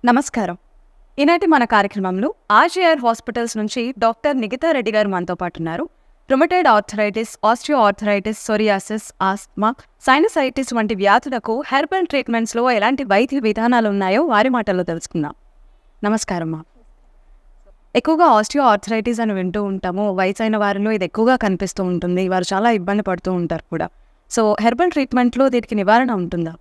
నమస్కారం. ఈనాటి మన కార్యక్రమంలో ఆర్జీఆర్ హాస్పిటల్స్ నుంచి డాక్టర్ నిఖితా రెడ్డి గారు మనతో పాటు ఉన్నారు. Rheumatoid arthritis, osteoarthritis, psoriasis, asthma, sinusitis వంటి వ్యాధులకు హెర్బల్ ట్రీట్మెంట్స్లో ఎలాంటి వైద్య విధానాలు ఉన్నాయో వారి మాటల్లో తెలుసుకుందాం. నమస్కారం మా. ఎక్కువగా ఆస్టియో ఆర్థరైటిస్ అని వింటూ ఉంటాము. వయసైన వారిలో ఇది ఎక్కువగా కనిపిస్తూ ఉంటుంది. వారు చాలా ఇబ్బంది పడుతూ ఉంటారు కూడా. సో హెర్బల్ ట్రీట్మెంట్లో దీనికి నివారణ ఉంటుందా?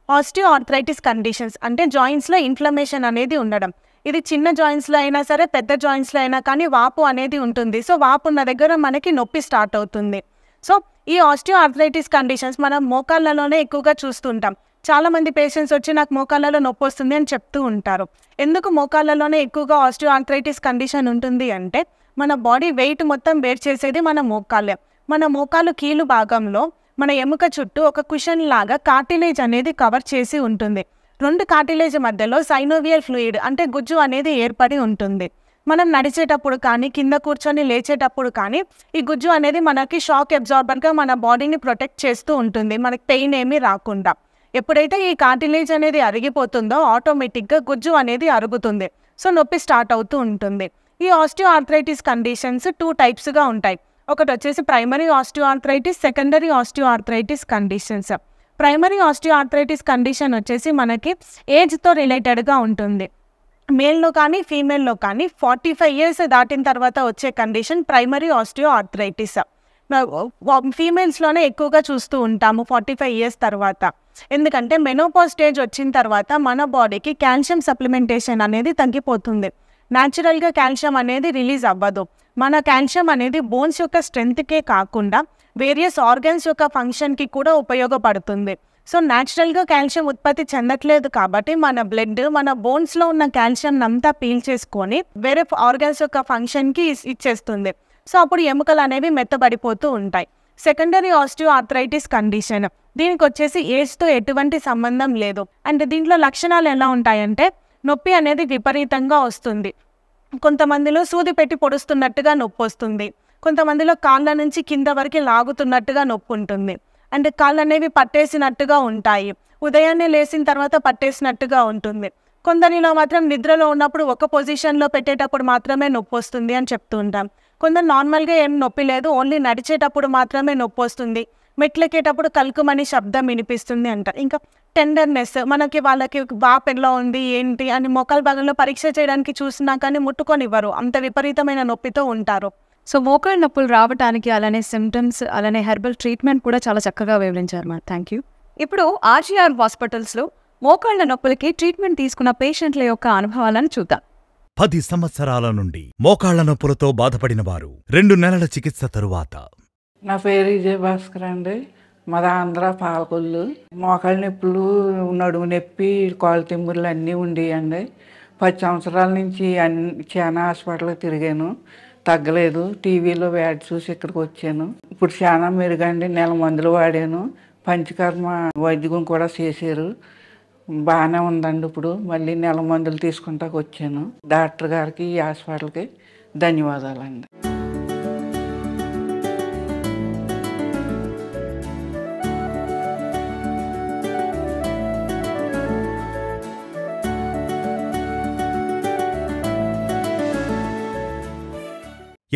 ఆస్టియో ఆర్థరైటిస్ కండిషన్స్ అంటే జాయింట్స్లో ఇన్ఫ్లమేషన్ అనేది ఉండడం. ఇది చిన్న జాయింట్స్లో అయినా సరే, పెద్ద జాయింట్స్లో అయినా కానీ వాపు అనేది ఉంటుంది. సో వాపు ఉన్న దగ్గర మనకి నొప్పి స్టార్ట్ అవుతుంది. సో ఈ ఆస్టియో ఆర్థరైటిస్ కండిషన్స్ మనం మోకాళ్ళలోనే ఎక్కువగా చూస్తుంటాం. చాలామంది పేషెంట్స్ వచ్చి నాకు మోకాళ్ళలో నొప్పి వస్తుంది అని చెప్తూ ఉంటారు. ఎందుకు మోకాళ్ళలోనే ఎక్కువగా ఆస్టియో ఆర్థరైటిస్ కండిషన్ ఉంటుంది అంటే, మన బాడీ వెయిట్ మొత్తం బేర్ చేసేది మన మోకాళ్ళే. మన మోకాలు కీలు భాగంలో మన ఎముక చుట్టూ ఒక కుషన్ లాగా కార్టిలేజ్ అనేది కవర్ చేసి ఉంటుంది. రెండు కార్టిలేజ్ మధ్యలో సైనోవియల్ ఫ్లూయిడ్ అంటే గుజ్జు అనేది ఏర్పడి ఉంటుంది. మనం నడిచేటప్పుడు కానీ, కింద కూర్చొని లేచేటప్పుడు కానీ ఈ గుజ్జు అనేది మనకి షాక్ అబ్జార్బర్గా మన బాడీని ప్రొటెక్ట్ చేస్తూ ఉంటుంది, మనకి పెయిన్ ఏమీ రాకుండా. ఎప్పుడైతే ఈ కార్టిలేజ్ అనేది అరిగిపోతుందో ఆటోమేటిక్గా గుజ్జు అనేది అరుగుతుంది. సో నొప్పి స్టార్ట్ అవుతూ ఉంటుంది. ఈ ఆస్టియో ఆర్థరైటిస్ కండిషన్స్ 2 టైప్స్గా ఉంటాయి. ఒకటి వచ్చేసి primary osteo arthritis, secondary osteo arthritis conditions. Primary osteo arthritis condition వచ్చేసి మనకి ఏజ్తో రిలేటెడ్గా ఉంటుంది. మేల్లో కానీ ఫీమేల్లో కానీ 45 ఇయర్స్ దాటిన తర్వాత వచ్చే కండిషన్ ప్రైమరీ ఆస్టియో ఆర్థరైటిస్. ఫీమేల్స్లోనే ఎక్కువగా చూస్తూ ఉంటాము 45 ఇయర్స్ తర్వాత. ఎందుకంటే మెనోపాజ్ స్టేజ్ వచ్చిన తర్వాత మన బాడీకి కాల్షియం సప్లిమెంటేషన్ అనేది తగ్గిపోతుంది. న్యాచురల్గా కాల్షియం అనేది రిలీజ్ అవ్వదు. మన కాల్షియం అనేది బోన్స్ యొక్క స్ట్రెంగ్త్కే కాకుండా వేరియస్ ఆర్గన్స్ యొక్క ఫంక్షన్కి కూడా ఉపయోగపడుతుంది. సో న్యాచురల్గా కాల్షియం ఉత్పత్తి చెందట్లేదు కాబట్టి మన బ్లడ్ మన బోన్స్లో ఉన్న కాల్షియం అంతా పీల్చేసుకొని వేరే ఆర్గన్స్ యొక్క ఫంక్షన్కి ఇచ్చేస్తుంది. సో అప్పుడు ఎముకలు అనేవి మెత్తబడిపోతూ ఉంటాయి. సెకండరీ ఆస్టియో ఆర్థరైటిస్ కండిషన్, దీనికి వచ్చేసి ఏజ్తో ఎటువంటి సంబంధం లేదు. అండ్ దీంట్లో లక్షణాలు ఎలా ఉంటాయంటే, నొప్పి అనేది విపరీతంగా వస్తుంది. కొంతమందిలో సూది పెట్టి పొడుస్తున్నట్టుగా నొప్పి వస్తుంది. కొంతమందిలో కాళ్ళ నుంచి కింద వరకు లాగుతున్నట్టుగా నొప్పి ఉంటుంది. అండ్ కాళ్ళు అనేవి పట్టేసినట్టుగా ఉంటాయి. ఉదయాన్నే లేచిన తర్వాత పట్టేసినట్టుగా ఉంటుంది. కొందరిలో మాత్రం నిద్రలో ఉన్నప్పుడు ఒక పొజిషన్లో పెట్టేటప్పుడు మాత్రమే నొప్పి వస్తుంది అని చెప్తూ ఉంటాం. కొందరు నార్మల్గా ఏం నొప్పి లేదు, ఓన్లీ నడిచేటప్పుడు మాత్రమే నొప్పి వస్తుంది, మెట్లెక్కేటప్పుడు కలుకుమని శబ్దం వినిపిస్తుంది అంటారు. ఇంకా టెండర్నెస్, మనకి వాళ్ళకి వాపు ఎలా ఉంది ఏంటి అని మోకాలు భాగంలో పరీక్ష చేయడానికి చూసినా కానీ ముట్టుకొనివ్వరు, అంత విపరీతమైన నొప్పితో ఉంటారు. సో మోకాళ్ళ నొప్పులు రావడానికి అలానే సిమ్టమ్స్, అలానే హెర్బల్ ట్రీట్మెంట్ కూడా చాలా చక్కగా వివరించారు మా. Thank you. ఇప్పుడు ఆర్జీఆర్ హాస్పిటల్స్లో మోకాళ్ళ నొప్పులకి ట్రీట్మెంట్ తీసుకున్న పేషెంట్ల యొక్క అనుభవాలను చూద్దాం. 10 సంవత్సరాల నుండి మోకాళ్ల నొప్పులతో బాధపడిన వారు 2 నెలల చికిత్స తరువాత. నా పేరు విజయ భాస్కర్ అండి. మాది ఆంధ్ర పాలకొల్లు. మోకాళ్ళ నొప్పులు, నడుము నొప్పి, కాలు తిమ్ముర్లు అన్నీ ఉండేయండి. 10 సంవత్సరాల నుంచి చాలా హాస్పిటల్కి తిరిగాను, తగ్గలేదు. టీవీలో యాడ్ చూసి ఇక్కడికి వచ్చాను. ఇప్పుడు చాలా మెరుగండి. నెల మందులు వాడాను, పంచకర్మ వైద్యం కూడా చేశారు, బాగానే ఉందండి. ఇప్పుడు మళ్ళీ నెల మందులు తీసుకుంటాకు వచ్చాను. డాక్టర్ గారికి, ఈ హాస్పిటల్కి ధన్యవాదాలండి.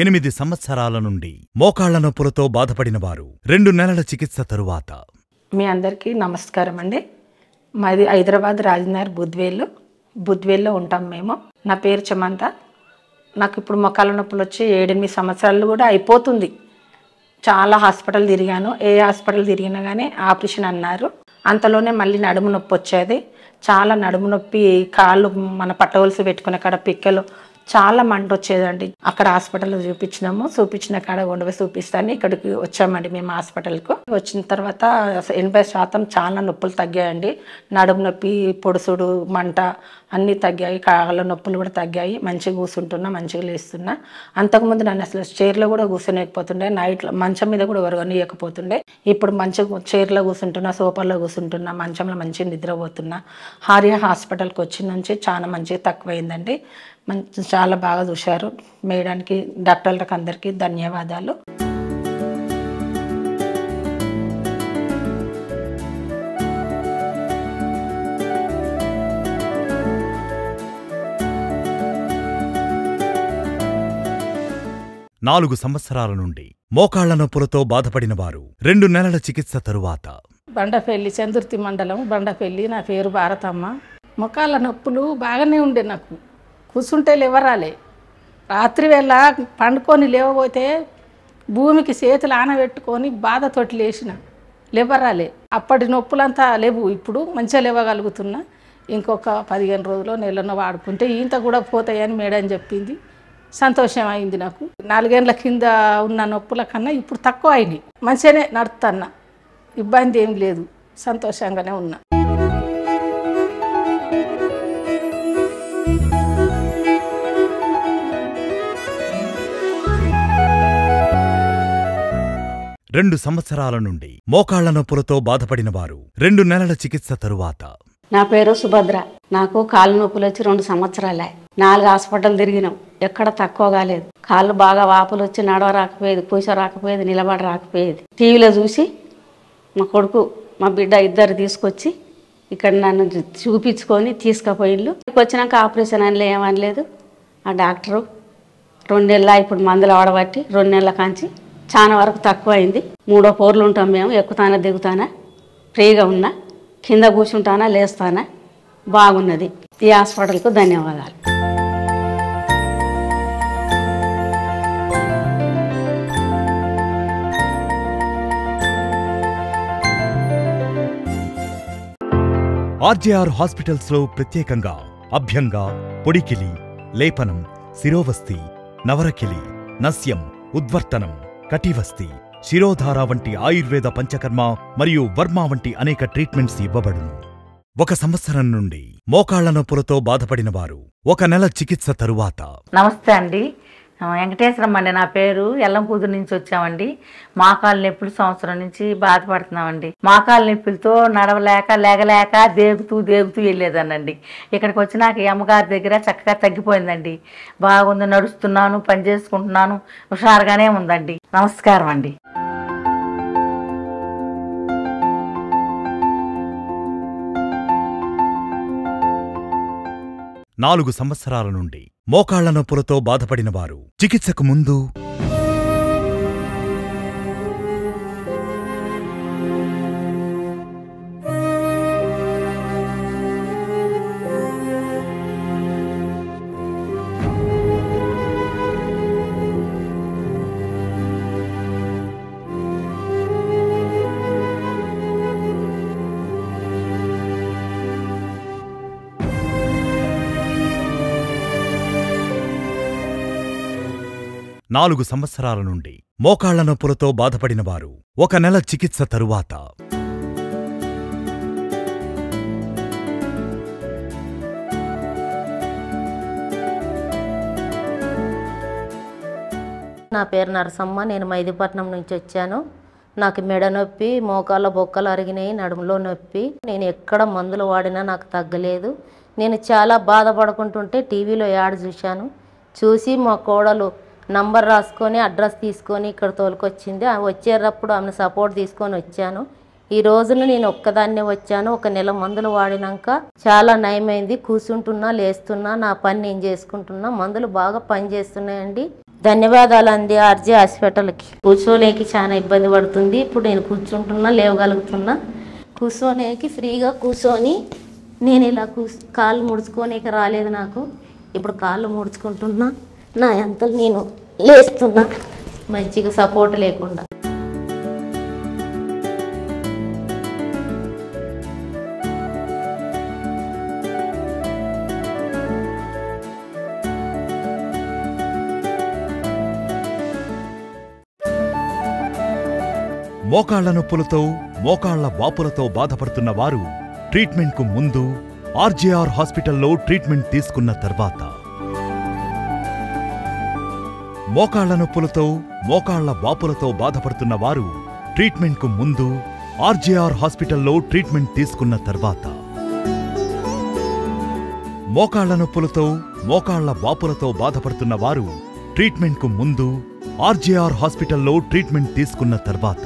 ఎనిమిది సంవత్సరాల నుండి మోకాళ్ల నొప్పులతో బాధపడిన వారు 2 నెలల చికిత్స తరువాత. మీ అందరికీ నమస్కారం అండి. మాది హైదరాబాద్ రాజనగర్ బుద్వేల్లో ఉంటాం మేము. నా పేరు చమంత. నాకు ఇప్పుడు మోకాళ్ళ నొప్పులు వచ్చి 7-8 సంవత్సరాలు కూడా అయిపోతుంది. చాలా హాస్పిటల్ తిరిగాను, ఏ హాస్పిటల్ తిరిగినా కానీ ఆపరేషన్ అన్నారు. అంతలోనే మళ్ళీ నడుము నొప్పి వచ్చేది. చాలా నడుము నొప్పి, కాళ్ళు మన పట్టవలసి పెట్టుకునే కాడ పిక్కలు చాలా మంట వచ్చేదండి. అక్కడ హాస్పిటల్లో చూపించిన కాడ ఉండవే చూపిస్తాను ఇక్కడికి వచ్చామండి మేము హాస్పిటల్కు. వచ్చిన తర్వాత 80% చాలా నొప్పులు తగ్గాయండి. నడుము నొప్పి, పొడుసుడు, మంట అన్నీ తగ్గాయి. కాళ్ళ నొప్పులు కూడా తగ్గాయి. మంచిగా కూర్చుంటున్నా, మంచిగా లేస్తున్నా. అంతకుముందు నన్ను అసలు చైర్లో కూడా కూర్చొనియకపోతుండే, నైట్లో మంచం మీద కూడా వరగనియకపోతుండే. ఇప్పుడు మంచిగా చైర్లో కూర్చుంటున్నా, సోఫాలో కూర్చుంటున్నా, మంచంలో మంచిగా నిద్రపోతున్నా. హారియా హాస్పిటల్కి వచ్చిన నుంచి చాలా మంచిగా తక్కువైందండి. చాలా బాగా చూశారు. మేడానికి, డాక్టర్లకు అందరికీ ధన్యవాదాలు. 4 సంవత్సరాల నుండి మోకాళ్ల నొప్పులతో బాధపడినవారు 2 నెలల చికిత్స తరువాత బండపల్లి చందుర్తి మండలం బండపల్లి. నా పేరు భారతమ్మ. మొకాళ్ళ నొప్పులు బాగానే ఉండే నాకు. కూర్చుంటే లేవరాలే. రాత్రి వేళ పండుకొని లేవబోతే భూమికి చేతులు ఆనబెట్టుకొని బాధతోటి లేచిన లేవరాలే. అప్పటి నొప్పులంతా లేవు. ఇప్పుడు మంచిగా లేవగలుగుతున్నా. ఇంకొక 15 రోజులు నెలలో వాడుకుంటే ఇంత కూడా పోతాయని మేడం చెప్పింది. సంతోషం అయింది నాకు. 4 ఏళ్ల కింద ఉన్న నొప్పుల కన్నా ఇప్పుడు తక్కువ అయినాయి. మంచిగానే నడుస్తున్నా. ఇబ్బంది ఏం లేదు. సంతోషంగానే ఉన్నా. రెండు సంవత్సరాల నుండి మోకాళ్ల నొప్పులతో బాధపడినవారు 2 నెలల చికిత్స తరువాత నా పేరు సుభద్ర. నాకు కాళ్ళు నొప్పులు వచ్చి 2 సంవత్సరాలే. 4 హాస్పిటల్ తిరిగినాం. ఎక్కడ తక్కువ కాలేదు. కాళ్ళు బాగా వాపులు వచ్చి నడవ రాకపోయేది, కూర్చో రాకపోయేది, నిలబడ రాకపోయేది. టీవీలో చూసి మా కొడుకు మా బిడ్డ ఇద్దరు తీసుకొచ్చి ఇక్కడ నన్ను చూపించుకొని తీసుకుపోయిళ్ళు. వచ్చినాక ఆపరేషన్ అని ఏమనలేదు. ఆ డాక్టరు 2 నెలల ఇప్పుడు మందులు వాడబట్టి 2 నెలల కాంచి చాలా వరకు తక్కువ అయింది. 3వ ఫ్లోర్లు ఉంటాం మేము. ఎక్కుతానా దిగుతానా ఫ్రీగా ఉన్నా, కింద కూర్చుంటానా లేస్తానా బాగున్నది. ఈ హాస్పిటల్కు ధన్యవాదాలు. ఆర్జేఆర్ హాస్పిటల్స్ లో ప్రత్యేకంగా అభ్యంగా, పొడికిలి, లేపనం, శిరోవస్తి, నవరకిలి, నస్యం, ఉద్వర్తనం, కటివస్తి, శిరోధార వంటి ఆయుర్వేద పంచకర్మ మరియు వర్మ వంటి అనేక ట్రీట్మెంట్స్ ఇవ్వబడును. 1 సంవత్సరం నుండి మోకాళ్ల నొప్పులతో బాధపడినవారు 1 నెల చికిత్స తరువాత. నమస్తే అండి. వెంకటేశ్వరమ్మ అండి నా పేరు. ఎల్లంపూదు నుంచి వచ్చామండి. మోకాళ్ళ నొప్పులు సంవత్సరం నుంచి బాధపడుతున్నామండి. మోకాళ్ళ నొప్పులతో నడవలేక లేగలేక దేగుతూ వెళ్ళేదానండి. ఇక్కడికి వచ్చినాక ఈ అమ్మగారి దగ్గర చక్కగా తగ్గిపోయిందండి. బాగుంది, నడుస్తున్నాను, పని చేసుకుంటున్నాను, హుషారుగానే ఉందండి. నమస్కారం అండి. నాలుగు సంవత్సరాల నుండి మోకాళ్ల నొప్పులతో బాధపడినవారు చికిత్సకు ముందు నాలుగు సంవత్సరాల నుండి మోకాళ్ల నొప్పులతో బాధపడినవారు 1 నెల చికిత్స తరువాత. నా పేరు నరసమ్మ. నేను మైదీపట్నం నుంచి వచ్చాను. నాకు మెడ నొప్పి, మోకాళ్ళ బొక్కలు అరిగినాయి, నడుములో నొప్పి. నేను ఎక్కడ మందులు వాడినా నాకు తగ్గలేదు. నేను చాలా బాధపడుకుంటుంటే టీవీలో యాడ్ చూశాను. చూసి మా కోడలు నంబర్ రాసుకొని అడ్రస్ తీసుకొని ఇక్కడ తోలుకొచ్చింది. వచ్చేటప్పుడు ఆమెను సపోర్ట్ తీసుకొని వచ్చాను. ఈ రోజున నేను ఒక్కదాన్నే వచ్చాను. 1 నెల మందులు వాడినాక చాలా నయమైంది. కూర్చుంటున్నా, లేస్తున్నా, నా పని నేను చేసుకుంటున్నా. మందులు బాగా పనిచేస్తున్నాయండి. ధన్యవాదాలు అండి ఆర్జే హాస్పిటల్కి. కూర్చోలేకి చాలా ఇబ్బంది పడుతుంది. ఇప్పుడు నేను కూర్చుంటున్నా, లేవగలుగుతున్నా. కూర్చోనేకి ఫ్రీగా కూర్చొని నేను ఇలా కాళ్ళు ముడుచుకోనేకి రాలేదు నాకు. ఇప్పుడు కాళ్ళు ముడుచుకుంటున్నా, నా అంతలు నేను లేస్తున్నా మంచిగా సపోర్ట్ లేకుండా. మోకాళ్ల నొప్పులతో, మోకాళ్ల వాపులతో బాధపడుతున్న వారు ట్రీట్మెంట్కు ముందు ఆర్జేఆర్ హాస్పిటల్లో ట్రీట్మెంట్ తీసుకున్న తర్వాత, మోకాళ్ల నొప్పులతో, మోకాళ్ల వాపులతో బాధపడుతున్న వారు ట్రీట్మెంట్కు ముందు ఆర్జేఆర్ హాస్పిటల్లో ట్రీట్మెంట్ తీసుకున్న తర్వాత, మోకాళ్ల నొప్పులతో, మోకాళ్ల వాపులతో బాధపడుతున్న వారు ట్రీట్మెంట్కు ముందు ఆర్జేఆర్ హాస్పిటల్లో ట్రీట్మెంట్ తీసుకున్న తర్వాత,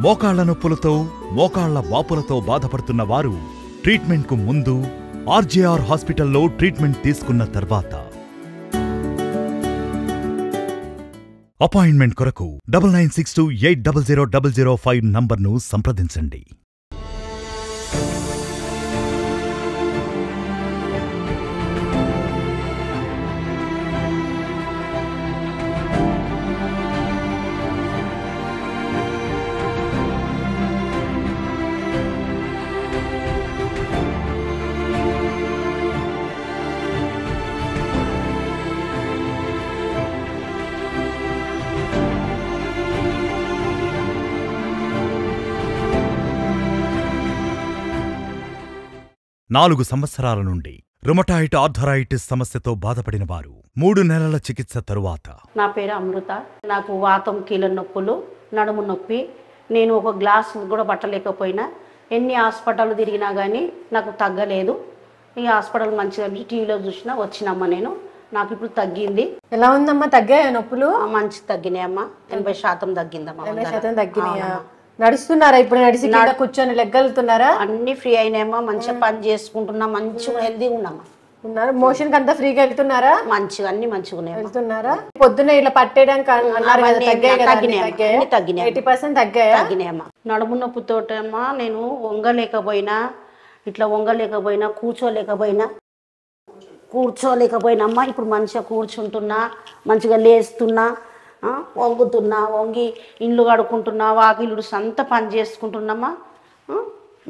మోకాళ్ల నొప్పులతో, మోకాళ్ల వాపులతో బాధపడుతున్న వారు ట్రీట్మెంట్కు ముందు ఆర్జేఆర్ హాస్పిటల్లో ట్రీట్మెంట్ తీసుకున్న తర్వాత, అపాయింట్మెంట్ కొరకు 9962800005 నంబర్ను సంప్రదించండి. నాలుగు సంవత్సరాల నుండి రుమటాయిడ్ ఆర్థరైటిస్ సమస్యతో బాధపడిన వారు 3 నెలల చికిత్స తరువాత. నా పేరు అమృత. నాకు వాతం, కీళ్ళ నొప్పులు, నడుము నొప్పి. నేను ఒక గ్లాస్ కూడా పట్టలేకపోయినా, ఎన్ని హాస్పిటల్ తిరిగినా కానీ నాకు తగ్గలేదు. ఈ హాస్పిటల్ మంచిగా టీవీలో చూసినా వచ్చినమ్మా నేను. నాకు ఇప్పుడు తగ్గింది. ఎలా ఉందమ్మా? తగ్గాయా నొప్పులు? మంచి తగ్గినాయమ్మా. 80% తగ్గిందమ్మా. 80% తగ్గినాయా? నడుస్తున్నారా ఇప్పుడు? నడిచి కింద కూర్చొని లెగ్గలుతున్నారా? అన్ని ఫ్రీ అయినాయమ్మా. మంచిగా పని చేసుకుంటున్నా, మంచిగా హెల్దీగా ఉన్నామా. ఉన్నారు. మోషన్ కి అంతా ఫ్రీగా వెళ్తున్నారా? మంచిగా అన్ని మంచిగా వెళ్తున్నారా? పొద్దున్న ఇలా పట్టేయడానికి అన్నారు కదా, తగ్గాయి కదా? 80% తగ్గాయా? తగ్గినాయమ్మా. నడుము నొప్పితోటమ్మా నేను వంగలేకపోయినా, ఇట్లా వంగలేకపోయినా, కూర్చోలేకపోయినమ్మా. ఇప్పుడు మంచిగా కూర్చుంటున్నా, మంచిగా లేస్తున్నా, వంగుతున్నా, వంగి ఇండ్లు కడుక్కుంటున్నా, వాకిలుడు సంత పని చేసుకుంటున్నామా.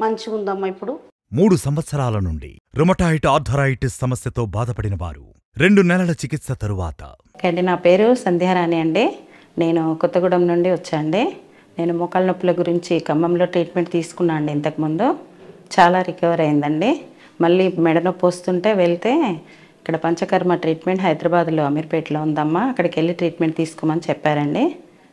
మంచిగా ఉందమ్మా ఇప్పుడు. 3 సంవత్సరాల నుండి రుమటాయిడ్ ఆర్థరైటిస్ సమస్యతో బాధపడిన వారు 2 నెలల చికిత్స తరువాత. నా పేరు సంధ్యారాణి అండి. నేను కొత్తగూడెం నుండి వచ్చాండి. నేను మోకాళ్ళ నొప్పుల గురించి ఖమ్మంలో ట్రీట్మెంట్ తీసుకున్నా అండి. ఇంతకుముందు చాలా రికవర్ అయిందండి. మళ్ళీ మెడ నొప్పి వస్తుంటే వెళ్తే ఇక్కడ పంచకర్మ ట్రీట్మెంట్ హైదరాబాద్లో అమీర్పేటలో ఉందమ్మా, అక్కడికి వెళ్ళి ట్రీట్మెంట్ తీసుకోమని చెప్పారండి.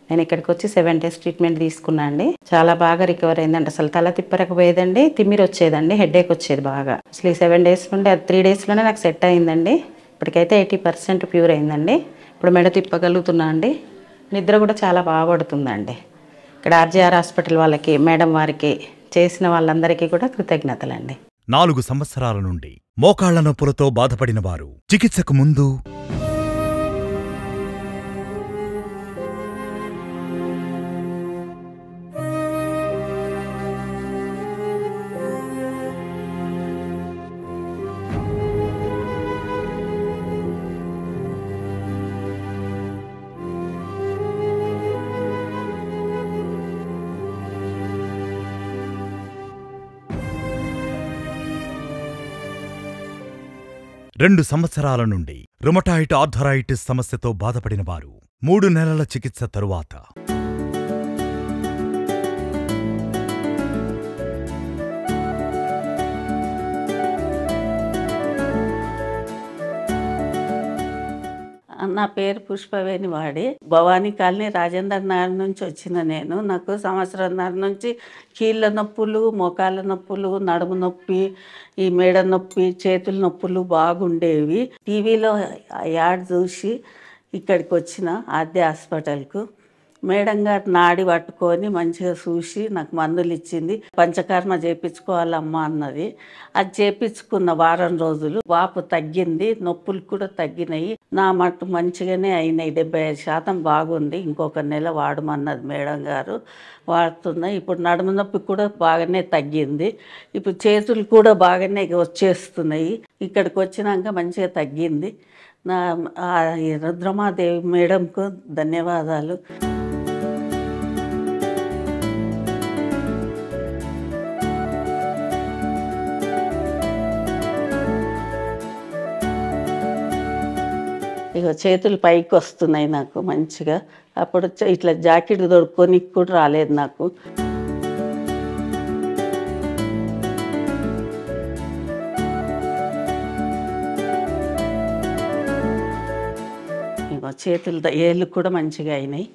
నేను ఇక్కడికి వచ్చి 7 days ట్రీట్మెంట్ తీసుకున్నా అండి. చాలా బాగా రికవర్ అయిందండి. అసలు తల తిప్పరకపోయేదండి, తిమ్మిరి వచ్చేదండి, హెడేక్ వచ్చేది బాగా. అసలు ఈ 7 days నుండి 3 daysలోనే నాకు సెట్ అయిందండి. ఇప్పటికైతే 80% ప్యూర్ అయిందండి. ఇప్పుడు మెడ తిప్పగలుగుతున్నా అండి. నిద్ర కూడా చాలా బాగా పడుతుందండి. ఇక్కడ ఆర్జీఆర్ హాస్పిటల్ వాళ్ళకి, మేడం వారికి, చేసిన వాళ్ళందరికీ కూడా కృతజ్ఞతలండి. 4 సంవత్సరాల నుండి మోకాళ్ల నొప్పులతో బాధపడిన వారు చికిత్సకు ముందు రెండు సంవత్సరాల నుండి రుమటాయిడ్ ఆర్థరైటిస్ సమస్యతో బాధపడిన వారు 3 నెలల చికిత్స తరువాత. నా పేరు పుష్పవేణి వాడి. భవానీ కాలనీ రాజేందర్ నగర్ నుంచి వచ్చిన నేను. నాకు సంవత్సరంన్నర నుంచి కీళ్ళ నొప్పులు, మోకాళ్ళ నొప్పులు, నడుము నొప్పి, ఈ మెడ నొప్పి, చేతుల నొప్పులు బాగుండేవి. టీవీలో యాడ్ చూసి ఇక్కడికి వచ్చిన ఆద్య హాస్పిటల్కు. మేడం గారు నాడి పట్టుకొని మంచిగా చూసి నాకు మందులు ఇచ్చింది. పంచకర్మ చేయించుకోవాలమ్మా అన్నది. అది చేయించుకున్న వారం రోజులు వాపు తగ్గింది, నొప్పులు కూడా తగ్గినాయి. నా మట్టు మంచిగానే అయినాయి. 75% బాగుంది. ఇంకొక నెల వాడమన్నది మేడం గారు. వాడుతున్నా. ఇప్పుడు నడుము నొప్పి కూడా బాగానే తగ్గింది. ఇప్పుడు చేతులు కూడా బాగానే వచ్చేస్తున్నాయి. ఇక్కడికి వచ్చినాక మంచిగా తగ్గింది. నా రుద్రమాదేవి మేడంకు ధన్యవాదాలు. ఇక చేతులు పైకి వస్తున్నాయి నాకు మంచిగా. అప్పుడు ఇట్లా జాకెట్ దొడుక్కొని కూడా రాలేదు నాకు. ఇక చేతులు ఏళ్ళు కూడా మంచిగా అయినాయి.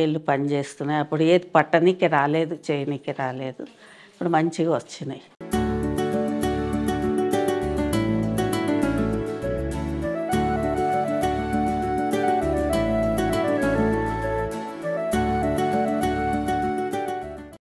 ఏళ్ళు పని చేస్తున్నాయి. అప్పుడు ఏది పట్టనీకి రాలేదు, చేయనీకి రాలేదు. ఇప్పుడు మంచిగా వచ్చినాయి.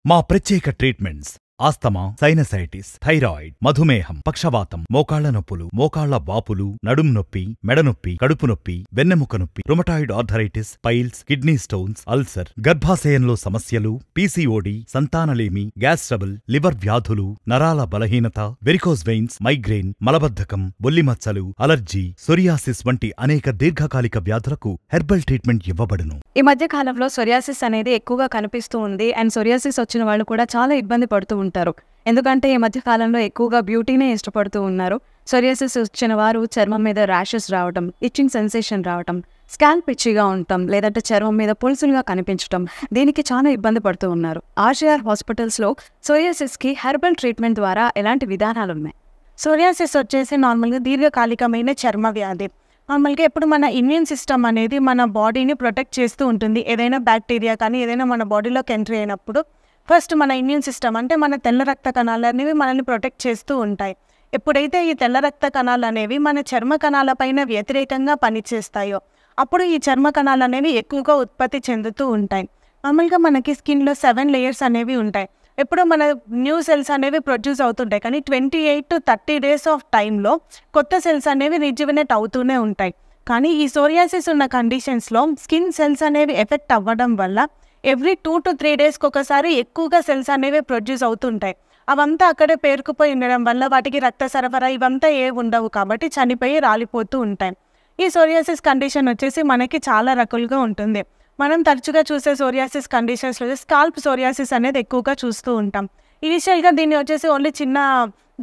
మా ప్రత్యేక ట్రీట్మెంట్స్ ఆస్తమా, సైనసైటిస్, థైరాయిడ్, మధుమేహం, పక్షవాతం, మోకాళ్ల నొప్పులు, మోకాళ్ల వాపులు, నడుం నొప్పి, మెడ నొప్పి, కడుపు నొప్పి, వెన్నెముక నొప్పి, rheumatoid arthritis, piles, kidney stones, ulcer, గర్భాశయంలో సమస్యలు, పీసీఓడి, సంతానలేమి, గ్యాస్ ట్రబుల్, లివర్ వ్యాధులు, నరాల బలహీనత, వెరికోస్ వెయిన్స్, మైగ్రేన్, మలబద్ధకం, బొల్లిమచ్చలు, అలర్జీ, సొరియాసిస్ వంటి అనేక దీర్ఘకాలిక వ్యాధులకు హెర్బల్ ట్రీట్మెంట్ ఇవ్వబడును. ఈ మధ్య కాలంలో సొరియాసిస్ అనేది ఎక్కువగా కనిపిస్తూ ఉంది. అండ్ సొరియాసిస్ వచ్చిన వాళ్ళు కూడా చాలా ఇబ్బంది పడుతూ ఉంటారు. ఎందుకంటే ఈ మధ్య కాలంలో ఎక్కువగా బ్యూటీనే ఇష్టపడుతూ ఉన్నారు. సొరియాసిస్ వచ్చిన వారు చర్మం మీద ర్యాషెస్ రావటం, ఇచ్చింగ్ సెన్సేషన్ రావటం, స్కాల్ప్ పిచ్చిగా ఉండటం, లేదంటే చర్మం మీద పులుసులుగా కనిపించటం, దీనికి చాలా ఇబ్బంది పడుతూ ఉన్నారు. ఆర్జీఆర్ హాస్పిటల్స్లో సొరియాసిస్కి హెర్బల్ ట్రీట్మెంట్ ద్వారా ఎలాంటి విధానాలు ఉన్నాయి? సోరియాసిస్ వచ్చేసి నార్మల్గా దీర్ఘకాలికమైన చర్మ వ్యాధి. నార్మల్గా ఎప్పుడు మన ఇమ్యూన్ సిస్టమ్ అనేది మన బాడీని ప్రొటెక్ట్ చేస్తూ ఉంటుంది. ఏదైనా బ్యాక్టీరియా కానీ ఏదైనా మన బాడీలోకి ఎంట్రీ అయినప్పుడు ఫస్ట్ మన ఇమ్యూన్ సిస్టమ్ అంటే మన తెల్ల రక్త కణాలు అనేవి మనల్ని ప్రొటెక్ట్ చేస్తూ ఉంటాయి. ఎప్పుడైతే ఈ తెల్ల రక్త కణాలు అనేవి మన చర్మ కణాలపైన వ్యతిరేకంగా పనిచేస్తాయో అప్పుడు ఈ చర్మ కణాలు అనేవి ఎక్కువగా ఉత్పత్తి చెందుతూ ఉంటాయి. నార్మల్గా మనకి స్కిన్లో 7 లేయర్స్ అనేవి ఉంటాయి. ఎప్పుడు మన న్యూ సెల్స్ అనేవి ప్రొడ్యూస్ అవుతుంటాయి, కానీ 28 to 30 days ఆఫ్ టైంలో కొత్త సెల్స్ అనేవి రిజ్యువినేట్ అవుతూనే ఉంటాయి. కానీ ఈ సోరియాసిస్ ఉన్న కండిషన్స్లో స్కిన్ సెల్స్ అనేవి ఎఫెక్ట్ అవ్వడం వల్ల ఎవ్రీ 2 to 3 daysకి ఒకసారి ఎక్కువగా సెల్స్ అనేవి ప్రొడ్యూస్ అవుతుంటాయి. అవంతా అక్కడే పేరుకుపోయి ఉండడం వల్ల వాటికి రక్త సరఫరా ఇవంతా ఏ ఉండవు కాబట్టి చనిపోయి రాలిపోతూ ఉంటాయి. ఈ సోరియాసిస్ కండిషన్ వచ్చేసి మనకి చాలా రకాలుగా ఉంటుంది. మనం తరచుగా చూసే సోరియాసిస్ కండిషన్స్లో స్కాల్ప్ సోరియాసిస్ అనేది ఎక్కువగా చూస్తూ ఉంటాం. ఇనిషియల్గా దీన్ని వచ్చేసి ఓన్లీ చిన్న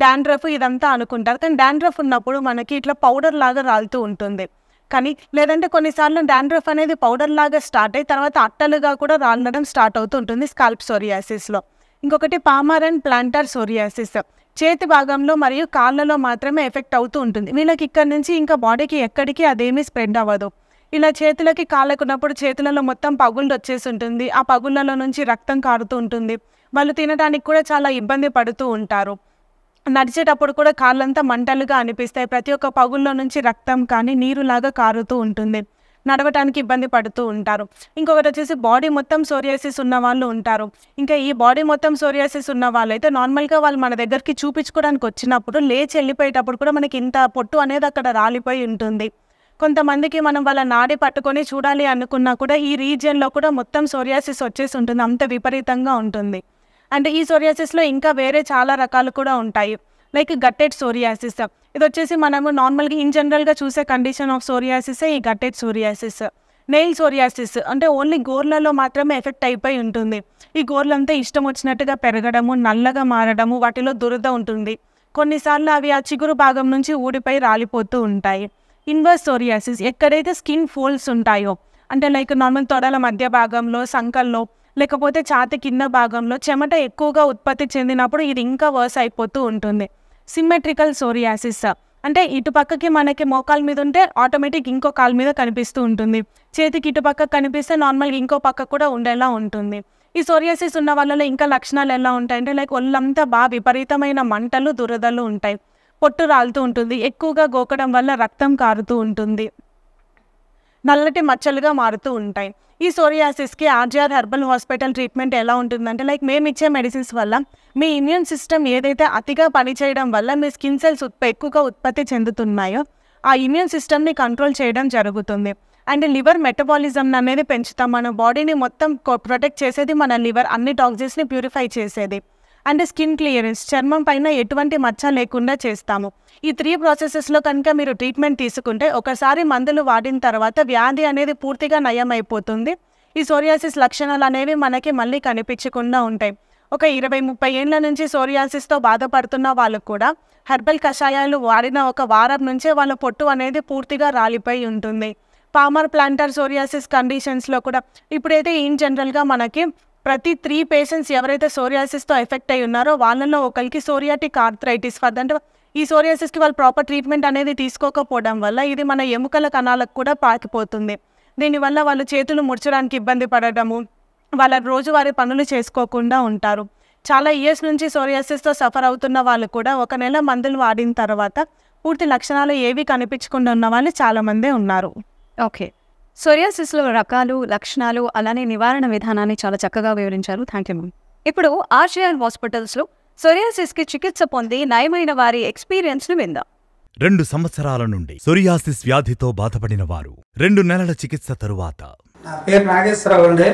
డాండ్రఫ్ ఇదంతా అనుకుంటారు, కానీ డాండ్రఫ్ ఉన్నప్పుడు మనకి ఇట్లా పౌడర్ లాగా రాలుతూ ఉంటుంది. కానీ లేదంటే కొన్నిసార్లు డాండ్రఫ్ అనేది పౌడర్ లాగా స్టార్ట్ అయ్యి తర్వాత అట్టలుగా కూడా రాలడం స్టార్ట్ అవుతూ ఉంటుంది స్కాల్ప్ సోరియాసిస్లో. ఇంకొకటి పామర్ అండ్ ప్లాంటర్ సోరియాసిస్, చేతి భాగంలో మరియు కాళ్ళలో మాత్రమే ఎఫెక్ట్ అవుతూ ఉంటుంది. వీళ్ళకి ఇక్కడ నుంచి ఇంకా బాడీకి ఎక్కడికి అదేమీ స్ప్రెడ్ అవ్వదు. ఇలా చేతులకి కాళ్ళకున్నప్పుడు చేతులలో మొత్తం పగుళ్ళు వచ్చేసి ఉంటుంది. ఆ పగుళ్ళలో నుంచి రక్తం కారుతూ ఉంటుంది. వాళ్ళు తినడానికి కూడా చాలా ఇబ్బంది పడుతూ ఉంటారు. నడిచేటప్పుడు కూడా కాళ్ళంతా మంటలుగా అనిపిస్తాయి. ప్రతి ఒక్క పగుల్లో నుంచి రక్తం కానీ నీరులాగా కారుతూ ఉంటుంది. నడవటానికి ఇబ్బంది పడుతూ ఉంటారు. ఇంకొకటి వచ్చేసి బాడీ మొత్తం సోరియాసిస్ ఉన్న వాళ్ళు ఉంటారు. ఇంకా ఈ బాడీ మొత్తం సోరియాసిస్ ఉన్న వాళ్ళైతే నార్మల్గా వాళ్ళు మన దగ్గరికి చూపించుకోవడానికి వచ్చినప్పుడు లేచి వెళ్ళిపోయేటప్పుడు కూడా మనకి ఇంత పొట్టు అనేది అక్కడ రాలిపోయి ఉంటుంది. కొంతమందికి మనం వాళ్ళ నాడి పట్టుకొని చూడాలి అనుకున్నా కూడా ఈ రీజియన్లో కూడా మొత్తం సోరియాసిస్ వచ్చేసి ఉంటుంది, అంత విపరీతంగా ఉంటుంది. అంటే ఈ సోరియాసిస్లో ఇంకా వేరే చాలా రకాలు కూడా ఉంటాయి. లైక్ గట్టెడ్ సోరియాసిస్, ఇది వచ్చేసి మనము నార్మల్గా ఇన్ జనరల్గా చూసే కండిషన్ ఆఫ్ సోరియాసిసే ఈ గట్టెడ్ సోరియాసిస్. నెయిల్ సోరియాసిస్ అంటే ఓన్లీ గోర్లలో మాత్రమే ఎఫెక్ట్ అయిపోయి ఉంటుంది. ఈ గోర్లంతా ఇష్టం వచ్చినట్టుగా పెరగడము, నల్లగా మారడము, వాటిలో దురద ఉంటుంది. కొన్నిసార్లు అవి ఆ చిగురు భాగం నుంచి ఊడిపోయి రాలిపోతూ ఉంటాయి. ఇన్వర్స్ సోరియాసిస్, ఎక్కడైతే స్కిన్ ఫోల్డ్స్ ఉంటాయో అంటే లైక్ నార్మల్ తొడల మధ్య భాగంలో, సంకల్లో, లేకపోతే ఛాతి కింద భాగంలో చెమట ఎక్కువగా ఉత్పత్తి చెందినప్పుడు ఇది ఇంకా వర్స్ అయిపోతూ ఉంటుంది. సిమ్మెట్రికల్ సోరియాసిస్ అంటే ఇటు పక్కకి మనకి మోకాల మీద ఉంటే ఆటోమేటిక్ ఇంకో కాలు మీద కనిపిస్తూ ఉంటుంది. చేతికి ఇటు పక్క కనిపిస్తే నార్మల్గా ఇంకో పక్క కూడా ఉండేలా ఉంటుంది. ఈ సోరియాసిస్ ఉన్న వాళ్ళలో ఇంకా లక్షణాలు ఎలా ఉంటాయంటే లైక్ ఒళ్ళంతా బాగా విపరీతమైన మంటలు, దురదలు ఉంటాయి. పొట్టు రాలుతూ ఉంటుంది. ఎక్కువగా గోకడం వల్ల రక్తం కారుతూ ఉంటుంది. నల్లటి మచ్చలుగా మారుతూ ఉంటాయి. ఈ సోరియాసిస్కి ఆర్జీఆర్ హెర్బల్ హాస్పిటల్ ట్రీట్మెంట్ ఎలా ఉంటుందంటే లైక్ మేము ఇచ్చే మెడిసిన్స్ వల్ల మీ ఇమ్యూన్ సిస్టమ్ ఏదైతే అతిగా పనిచేయడం వల్ల మీ స్కిన్ సెల్స్ ఎక్కువగా ఉత్పత్తి చెందుతున్నాయో ఆ ఇమ్యూన్ సిస్టమ్ని కంట్రోల్ చేయడం జరుగుతుంది. అండ్ లివర్ మెటబాలిజం అనేది పెంచుతాం. మన బాడీని మొత్తం ప్రొటెక్ట్ చేసేది మన లివర్, అన్ని టాక్సిన్స్ని ప్యూరిఫై చేసేది. అండ్ స్కిన్ క్లియరెన్స్, చర్మం పైన ఎటువంటి మచ్చ లేకుండా చేస్తాము. ఈ 3 ప్రాసెసెస్లో కనుక మీరు ట్రీట్మెంట్ తీసుకుంటే ఒకసారి మందులు వాడిన తర్వాత వ్యాధి అనేది పూర్తిగా నయం అయిపోతుంది. ఈ సోరియాసిస్ లక్షణాలు అనేవి మనకి మళ్ళీ కనిపించకుండా ఉంటాయి. ఒక 20-30 ఏళ్ళ నుంచి సోరియాసిస్తో బాధపడుతున్న వాళ్ళు కూడా హెర్బల్ కషాయాలు వాడిన ఒక వారం నుంచే వాళ్ళ పొట్టు అనేది పూర్తిగా రాలిపోయి ఉంటుంది. పామర్ ప్లాంటర్ సోరియాసిస్ కండిషన్స్లో కూడా ఇప్పుడైతే ఇన్ జనరల్గా మనకి ప్రతి 3 పేషెంట్స్ ఎవరైతే సోరియాసిస్తో ఎఫెక్ట్ అయి ఉన్నారో వాళ్ళలో ఒకరికి సోరియాటిక్ ఆర్థరైటిస్, అంటే ఈ సోరియాసిస్కి వాళ్ళు ప్రాపర్ ట్రీట్మెంట్ అనేది తీసుకోకపోవడం వల్ల ఇది మన ఎముకల కణాలకు కూడా పాకిపోతుంది. దీనివల్ల వాళ్ళు చేతులు ముడ్చడానికి ఇబ్బంది పడడము, వాళ్ళ రోజువారీ పనులు చేసుకోకుండా ఉంటారు. చాలా ఇయర్స్ నుంచి సోరియాసిస్తో సఫర్ అవుతున్న వాళ్ళు కూడా 1 నెల మందులు వాడిన తర్వాత పూర్తి లక్షణాలు ఏవి కనిపించకుండా ఉన్న వాళ్ళు చాలామందే ఉన్నారు. ఓకే, సోరియాసిస్లో రకాలు, లక్షణాలు, అలానే నివారణ విధానాన్ని చాలా చక్కగా వివరించారు. Thank you ma'am. ఇప్పుడు ఆర్జీఆర్ హాస్పిటల్స్లో సోరియాసిస్కి చికిత్స పొంది నయమైన వారి ఎక్స్పీరియన్స్ను విందాం. 2 సంవత్సరాల నుండి సోరియాసిస్ వ్యాధితో బాధపడిన వారు 2 నెలల చికిత్స తరువాత. నా పేరు నాగేశ్వరరావు అండి.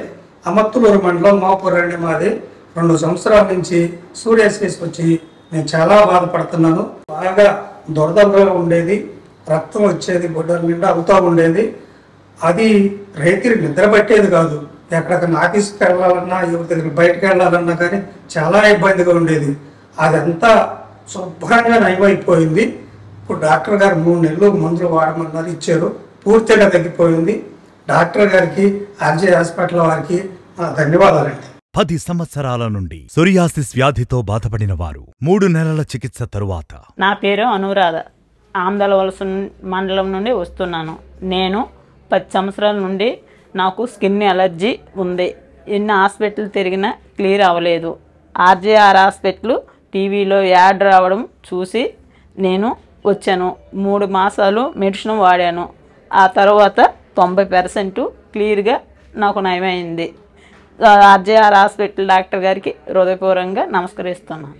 అమర్తులూరు మండలం మాపూర్ అండి మాది. 2 సంవత్సరాల నుంచి సోరియాసిస్ వచ్చి నేను చాలా బాధపడుతున్నాను. బాగా దురదగా ఉండేది, రక్తం వచ్చేది, గుడ్డల నిండా అవుతూ ఉండేది. అది రైతులు నిద్ర పట్టేది కాదు. ఎక్కడికైనా ఆఫీస్కి వెళ్ళాలన్నా, ఎవరి దగ్గర బయటకు వెళ్ళాలన్నా కానీ చాలా ఇబ్బందిగా ఉండేది. అదంతా శుభ్రంగా నయమైపోయింది. ఇప్పుడు డాక్టర్ గారు 3 నెలలు మందులు వాడమన్నారు, ఇచ్చారు. పూర్తిగా తగ్గిపోయింది. డాక్టర్ గారికి, ఆర్జే హాస్పిటల్ వారికి ధన్యవాదాలండి. 10 సంవత్సరాల నుండి సోరియాసిస్ వ్యాధితో బాధపడిన వారు 3 నెలల చికిత్స తరువాత. నా పేరు అనురాధ. ఆమ్దలవలస మండలం నుండి వస్తున్నాను. నేను 10 సంవత్సరాల నుండి నాకు స్కిన్ ఎలర్జీ ఉంది. ఎన్ని హాస్పిటల్ తిరిగినా క్లియర్ అవ్వలేదు. ఆర్జేఆర్ హాస్పిటల్ టీవీలో యాడ్ రావడం చూసి నేను వచ్చాను. 3 మాసాలు మెడిసిన్ వాడాను. ఆ తర్వాత 90% క్లియర్గా నాకు నయమైంది. ఆర్జేఆర్ హాస్పిటల్ డాక్టర్ గారికి హృదయపూర్వకంగా నమస్కరిస్తున్నాను.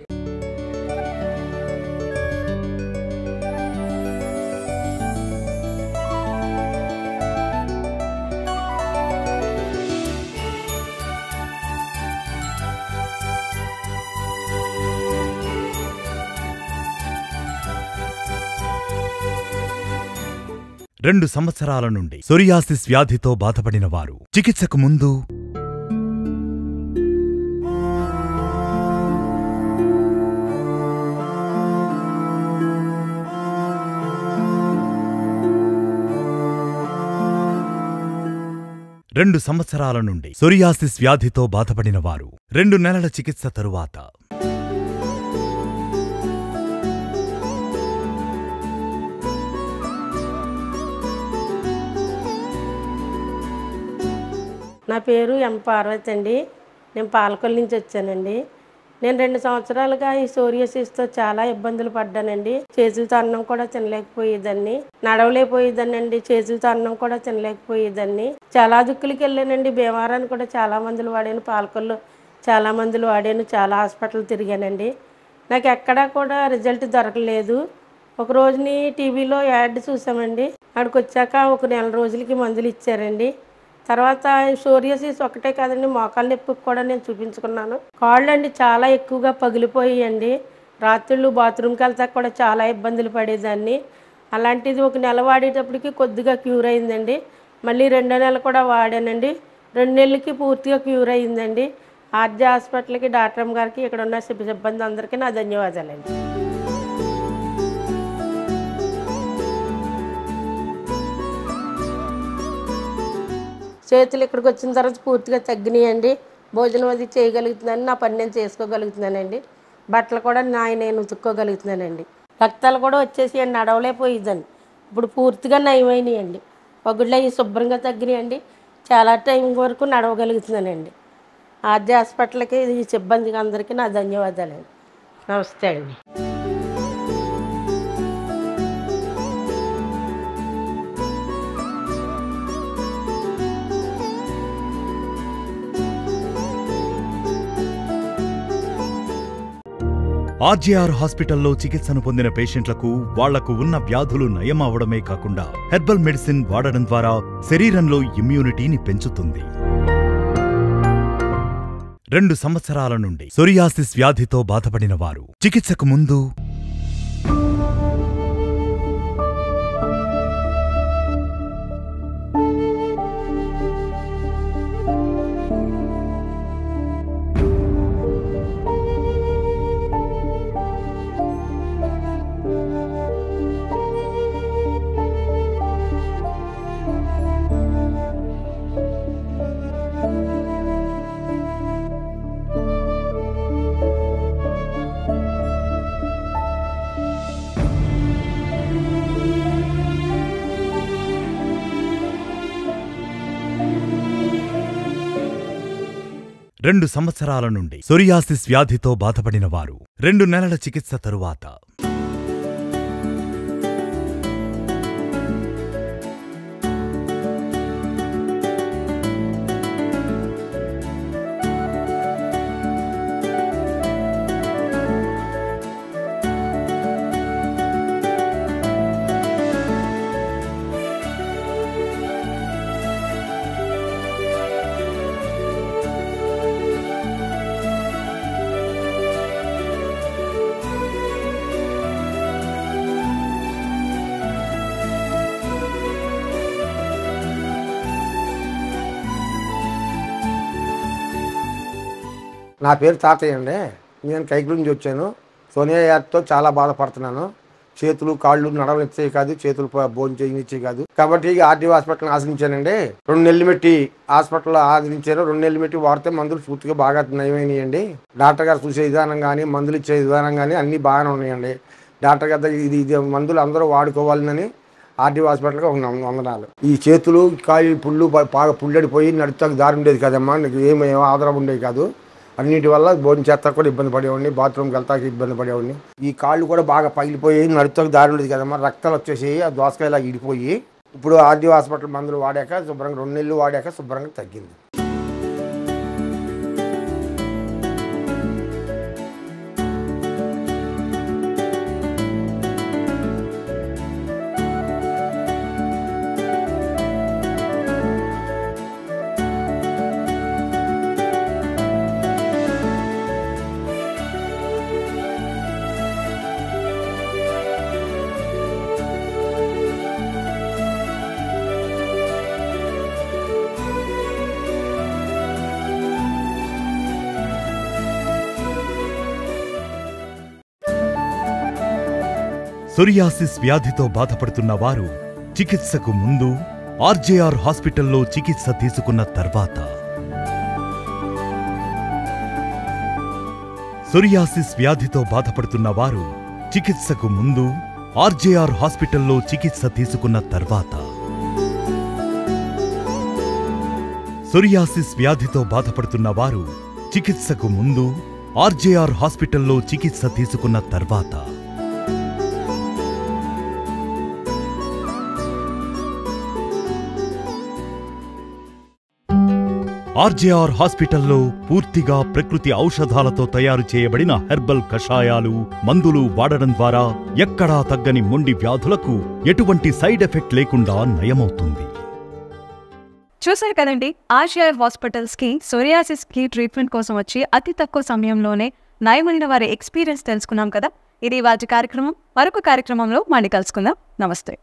రెండు సంవత్సరాల నుండి సోరియాసిస్ వ్యాధితో బాధపడిన వారు చికిత్సకు ముందు 2 సంవత్సరాల నుండి సోరియాసిస్ వ్యాధితో బాధపడిన వారు 2 నెలల చికిత్స తరువాత. నా పేరు ఎం పార్వతి అండి. నేను పాలకొల్లు నుంచి వచ్చానండి. నేను 2 సంవత్సరాలుగా ఈ సోరియాసిస్తో చాలా ఇబ్బందులు పడ్డానండి. చేతులతో అన్నం కూడా తినలేకపోయేదాన్ని, నడవలేకపోయేదాన్ని అండి. చేతులతో అన్నం కూడా తినలేకపోయేదాన్ని. చాలా దిక్కులకి వెళ్ళానండి. భీమవరాన్ని కూడా చాలా మందులు వాడాను, పాలకొల్లు చాలా మందులు వాడాను, చాలా హాస్పిటల్ తిరిగానండి. నాకు ఎక్కడా కూడా రిజల్ట్ దొరకలేదు. ఒక రోజుని టీవీలో యాడ్ చూసామండి. అక్కడికి వచ్చాక ఒక నెల రోజులకి మందులు ఇచ్చారండి. తర్వాత సోరియాసిస్ ఒకటే కాదండి, మోకాళ్ళ నొప్పికి కూడా నేను చూపించుకున్నాను. కాళ్ళు అండి చాలా ఎక్కువగా పగిలిపోయాయండి. రాత్రుళ్ళు బాత్రూమ్కి వెళ్తా కూడా చాలా ఇబ్బందులు పడేదాన్ని. అలాంటిది ఒక నెల వాడేటప్పటికి కొద్దిగా క్యూర్ అయిందండి. మళ్ళీ 2వ నెల కూడా వాడానండి. 2 నెలలకి పూర్తిగా క్యూర్ అయిందండి. ఆర్జే హాస్పిటల్కి, డాక్టర్ గారికి, ఇక్కడ ఉన్న సిబ్బంది అందరికీ నా ధన్యవాదాలండి. చేతులు ఇక్కడికి వచ్చిన తర్వాత పూర్తిగా తగ్గినాయండి. భోజనం అది చేయగలుగుతున్నాను, నా పని నేను చేసుకోగలుగుతున్నానండి. బట్టలు కూడా నేను ఉతుక్కోగలుగుతున్నానండి. రక్తాలు కూడా వచ్చేసి నడవలేకపోయేదాన్ని. ఇప్పుడు పూర్తిగా నయమైనాయండి. పగుళ్ళు అవి శుభ్రంగా తగ్గినాయండి. చాలా టైం వరకు నడవగలుగుతున్నానండి. ఆర్జే హాస్పిటల్కి, ఈ సిబ్బందికి అందరికీ నా ధన్యవాదాలండి. నమస్తే అండి. ఆర్జేఆర్ హాస్పిటల్లో చికిత్సను పొందిన పేషెంట్లకు వాళ్లకు ఉన్న వ్యాధులు నయం అవడమే కాకుండా హెర్బల్ మెడిసిన్ వాడడం ద్వారా శరీరంలో ఇమ్యూనిటీని పెంచుతుంది. 2 సంవత్సరాల నుండి సోరియాసిస్ వ్యాధితో బాధపడిన వారు చికిత్సకు ముందు 2 సంవత్సరాల నుండి సోరియాసిస్ వ్యాధితో బాధపడిన వారు 2 నెలల చికిత్స తరువాత. నా పేరు తాతయ్య అండి. నేను కైకుల నుంచి వచ్చాను. సోనియా యాత్తో చాలా బాధపడుతున్నాను. చేతులు కాళ్ళు నడవనిచ్చే కాదు, చేతులు భోజనం చేయనిచ్చే కాదు. కాబట్టి ఆర్టీ హాస్పిటల్ని ఆశ్రయించానండి. 2 నెలలు పెట్టి హాస్పిటల్లో ఆశ్రయించాను. 2 నెలలు పెట్టి వాడితే మందులు పూర్తిగా బాగా నయమైనాయండి. డాక్టర్ గారు చూసే విధానం కానీ, మందులు ఇచ్చే విధానం కానీ అన్నీ బాగానే ఉన్నాయండి. డాక్టర్ గారు ఇది మందులు అందరూ వాడుకోవాలని ఆర్టీ హాస్పిటల్కి ఒక వందనాలు. ఈ చేతులు కాళ్ళు పుళ్ళు బాగా పుల్లడిపోయి నడుస్తాకు దారి ఉండేది కదమ్మా, నీకు ఏం ఆధారం ఉండేది కాదు. అన్నిటి వల్ల భోజనం చేస్తా కూడా ఇబ్బంది పడేవాడిని, బాత్రూమ్కి వెళ్తాకి ఇబ్బంది పడేవాడిని. ఈ కాళ్ళు కూడా బాగా పగిలిపోయి నడుస్తాకు దారి ఉండేది కదమ్మా, రక్తాలు వచ్చేసి ఆ దోసకాయలా ఇడిపోయి ఇప్పుడు ఆర్టీ హాస్పిటల్ మందులు వాడాక శుభ్రంగా 2 నెలలు వాడాక శుభ్రంగా తగ్గింది. సోరియాసిస్ వ్యాధితో బాధపడుతున్న వారు చికిత్సకు ముందు ఆర్జేఆర్ హాస్పిటల్లో చికిత్స తీసుకున్న తర్వాత, సోరియాసిస్ వ్యాధితో బాధపడుతున్న వారు చికిత్సకు ముందు ఆర్జేఆర్ హాస్పిటల్లో చికిత్స తీసుకున్న తర్వాత, సోరియాసిస్ వ్యాధితో బాధపడుతున్న వారు చికిత్సకు ముందు ఆర్జేఆర్ హాస్పిటల్లో చికిత్స తీసుకున్న తర్వాత, ఆర్జేఆర్ హాస్పిటల్లో పూర్తిగా ప్రకృతి ఔషధాలతో తయారు చేయబడిన హెర్బల్ కషాయాలు, మందులు వాడడం ద్వారా ఎక్కడా తగ్గని మొండి వ్యాధులకు ఎటువంటి సైడ్ ఎఫెక్ట్ లేకుండా నయమవుతుంది. చూశారు కదండి, ఆర్జేఆర్ హాస్పిటల్స్కి సోరియాసిస్కి ట్రీట్మెంట్ కోసం వచ్చి అతి తక్కువ సమయంలోనే నయమైన వారి ఎక్స్పీరియన్స్ తెలుసుకున్నాం కదా. ఇది వాటి కార్యక్రమం. మరొక కార్యక్రమంలో మళ్ళీ కలుసుకుందాం. నమస్తే.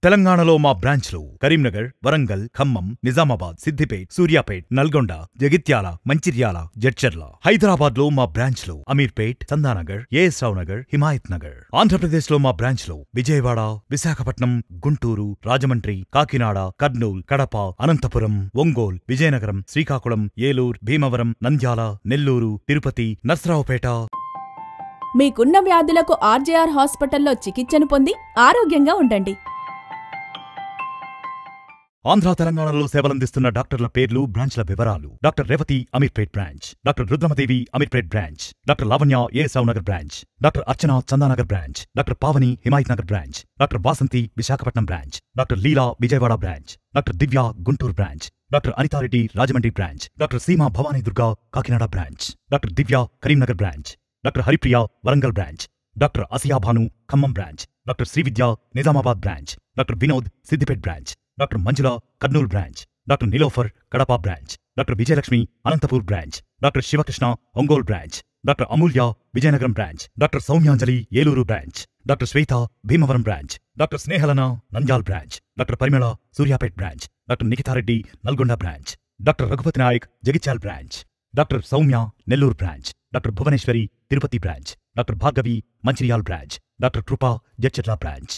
తెలంగాణలో మా బ్రాంచ్లు కరీంనగర్, వరంగల్, ఖమ్మం, నిజామాబాద్, సిద్దిపేట్, సూర్యాపేట్, నల్గొండ, జగిత్యాల, మంచిర్యాల, జడ్చర్ల. హైదరాబాద్లో మా బ్రాంచ్లు అమీర్పేట్, చందానగర్, ఏఎస్ రావు నగర్, హిమాయత్ నగర్. ఆంధ్రప్రదేశ్లో మా బ్రాంచ్లు విజయవాడ, విశాఖపట్నం, గుంటూరు, రాజమండ్రి, కాకినాడ, కర్నూల్, కడప, అనంతపురం, ఒంగోల్, విజయనగరం, శ్రీకాకుళం, ఏలూరు, భీమవరం, నంద్యాల, నెల్లూరు, తిరుపతి, నర్సరావుపేట. మీకున్న వ్యాధులకు ఆర్జేఆర్ హాస్పిటల్లో చికిత్సను పొంది ఆరోగ్యంగా ఉండండి. ఆంధ్ర తెలంగాణలో సేవలందిస్తున్న డాక్టర్ల పేర్లు, బ్రాంచ్ల వివరాలు. Doctor Revathi Ameerpet branch, doctor Rudramadevi Ameerpet branch, doctor Lavanya A S Rao Nagar branch, doctor Archana Chandanagar branch, doctor Pavani Himayat Nagar branch, doctor Vasanthi Visakhapatnam branch, doctor Leela Vijayawada branch, doctor Divya Guntur branch, doctor Anitha Reddy Rajahmundry branch, doctor Seema Bhavani Durga Kakinada branch, doctor Divya Karimnagar branch, doctor Haripriya Warangal branch, doctor Asiya Bhanu Khammam branch, doctor Srividya Nizamabad branch, doctor Vinod Siddipet branch, doctor Manjula Kurnool branch, doctor Nilofar Kadapa branch, doctor Vijayalakshmi Anantapur branch, doctor Sivakrishna Ongole branch, doctor Amulya Vizianagaram branch, doctor Soumyanjali Eluru branch, doctor Swetha Bhimavaram branch, doctor Snehalana Nandyal branch, doctor Parimala Suryapet branch, doctor Nikitha Reddy Nalgonda branch, doctor Raghupathi Nayak Jagtial branch, doctor Soumya Nellore branch, doctor Bhuvaneswari Tirupati branch, doctor Bhargavi Mancherial branch, doctor Krupa Jadcherla branch.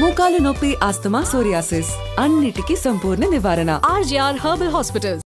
మోకాలు నొప్పి, asthma, psoriasis అన్నిటికీ సంపూర్ణ నివారణ. RJR herbal hospitals.